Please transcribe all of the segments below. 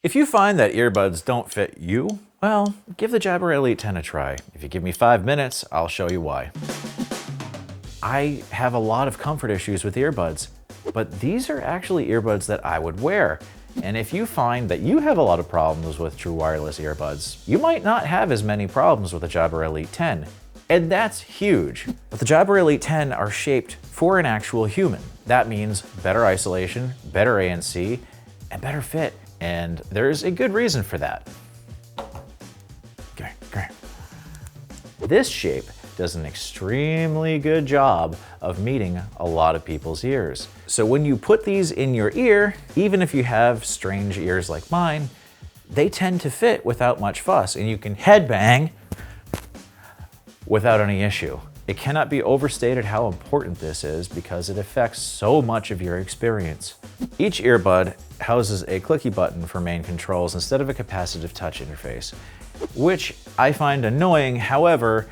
If you find that earbuds don't fit you, well, give the Jabra Elite 10 a try. If you give me 5 minutes, I'll show you why. I have a lot of comfort issues with earbuds, but these are actually earbuds that I would wear. And if you find that you have a lot of problems with true wireless earbuds, you might not have as many problems with the Jabra Elite 10. And that's huge. But the Jabra Elite 10 are shaped for an actual human. That means better isolation, better ANC, and better fit. And there's a good reason for that. Okay. This shape does an extremely good job of meeting a lot of people's ears. So when you put these in your ear, even if you have strange ears like mine, they tend to fit without much fuss, and you can headbang without any issue. It cannot be overstated how important this is because it affects so much of your experience. Each earbud houses a clicky button for main controls instead of a capacitive touch interface, which I find annoying. However,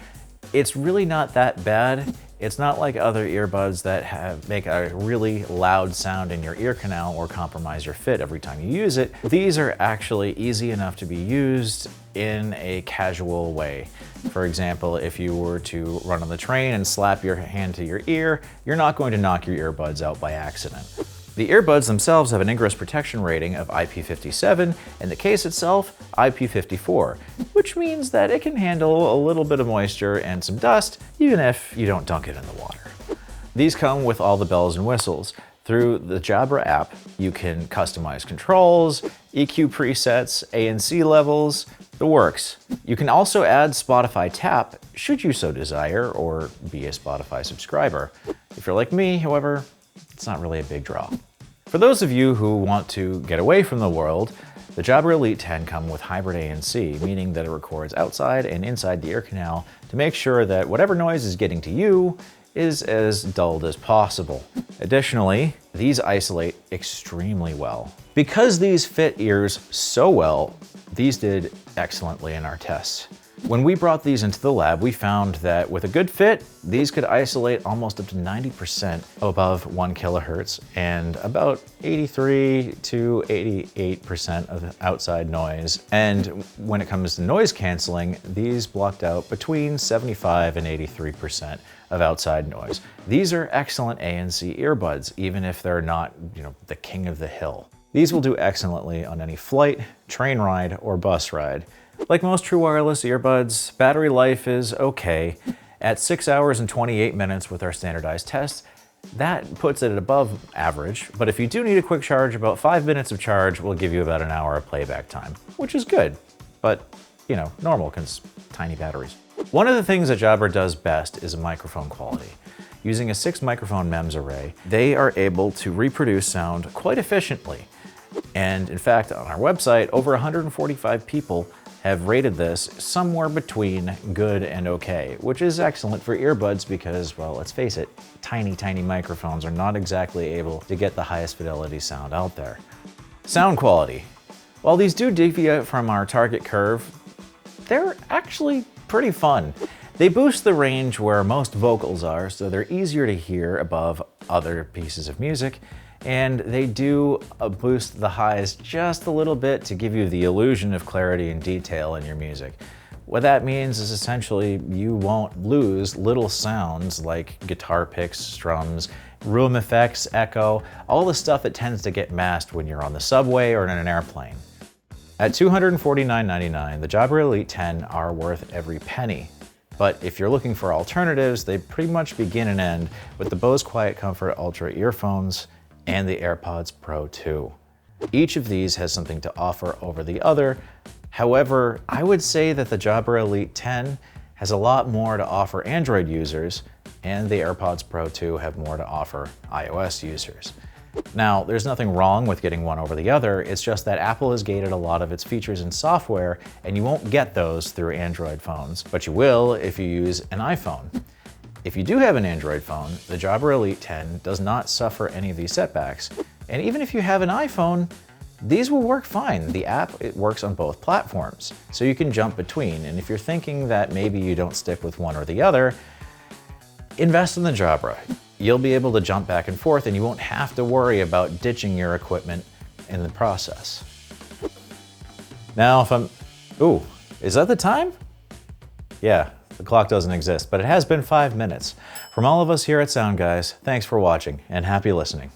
it's really not that bad. It's not like other earbuds that make a really loud sound in your ear canal or compromise your fit every time you use it. These are actually easy enough to be used in a casual way. For example, if you were to run on the train and slap your hand to your ear, you're not going to knock your earbuds out by accident. The earbuds themselves have an ingress protection rating of IP57, and the case itself, IP54, which means that it can handle a little bit of moisture and some dust, even if you don't dunk it in the water. These come with all the bells and whistles. Through the Jabra app, you can customize controls, EQ presets, ANC levels, the works. You can also add Spotify Tap, should you so desire, or be a Spotify subscriber. If you're like me, however, it's not really a big draw. For those of you who want to get away from the world, the Jabra Elite 10 come with hybrid ANC, meaning that it records outside and inside the ear canal to make sure that whatever noise is getting to you is as dulled as possible. Additionally, these isolate extremely well. Because these fit ears so well, these did excellently in our tests. When we brought these into the lab, we found that with a good fit, these could isolate almost up to 90% above 1 kilohertz and about 83 to 88% of outside noise. And when it comes to noise canceling, these blocked out between 75 and 83% of outside noise. These are excellent ANC earbuds, even if they're not, the king of the hill. These will do excellently on any flight, train ride, or bus ride. Like most true wireless earbuds, battery life is okay. At 6 hours and 28 minutes with our standardized tests, that puts it at above average. But if you do need a quick charge, about 5 minutes of charge will give you about an hour of playback time, which is good, but normal because tiny batteries. One of the things that Jabra does best is microphone quality. Using a 6 microphone MEMS array, they are able to reproduce sound quite efficiently. And in fact, on our website, over 145 people have rated this somewhere between good and okay, which is excellent for earbuds because, well, let's face it, tiny microphones are not exactly able to get the highest fidelity sound out there. Sound quality. While these do deviate from our target curve, they're actually pretty fun. They boost the range where most vocals are, so they're easier to hear above other pieces of music. And they do boost the highs just a little bit to give you the illusion of clarity and detail in your music. What that means is essentially you won't lose little sounds like guitar picks, strums, room effects, echo, all the stuff that tends to get masked when you're on the subway or in an airplane. At $249.99, the Jabra Elite 10 are worth every penny. But if you're looking for alternatives, they pretty much begin and end with the Bose Quiet Comfort Ultra earphones and the AirPods Pro 2. Each of these has something to offer over the other. However, I would say that the Jabra Elite 10 has a lot more to offer Android users, and the AirPods Pro 2 have more to offer iOS users. Now, there's nothing wrong with getting one over the other, it's just that Apple has gated a lot of its features and software, and you won't get those through Android phones, but you will if you use an iPhone. If you do have an Android phone, the Jabra Elite 10 does not suffer any of these setbacks. And even if you have an iPhone, these will work fine. The app, it works on both platforms, so you can jump between. And if you're thinking that maybe you don't stick with one or the other, invest in the Jabra. You'll be able to jump back and forth and you won't have to worry about ditching your equipment in the process. Now if I'm, ooh, is that the time? Yeah, the clock doesn't exist, but it has been 5 minutes. From all of us here at SoundGuys, thanks for watching and happy listening.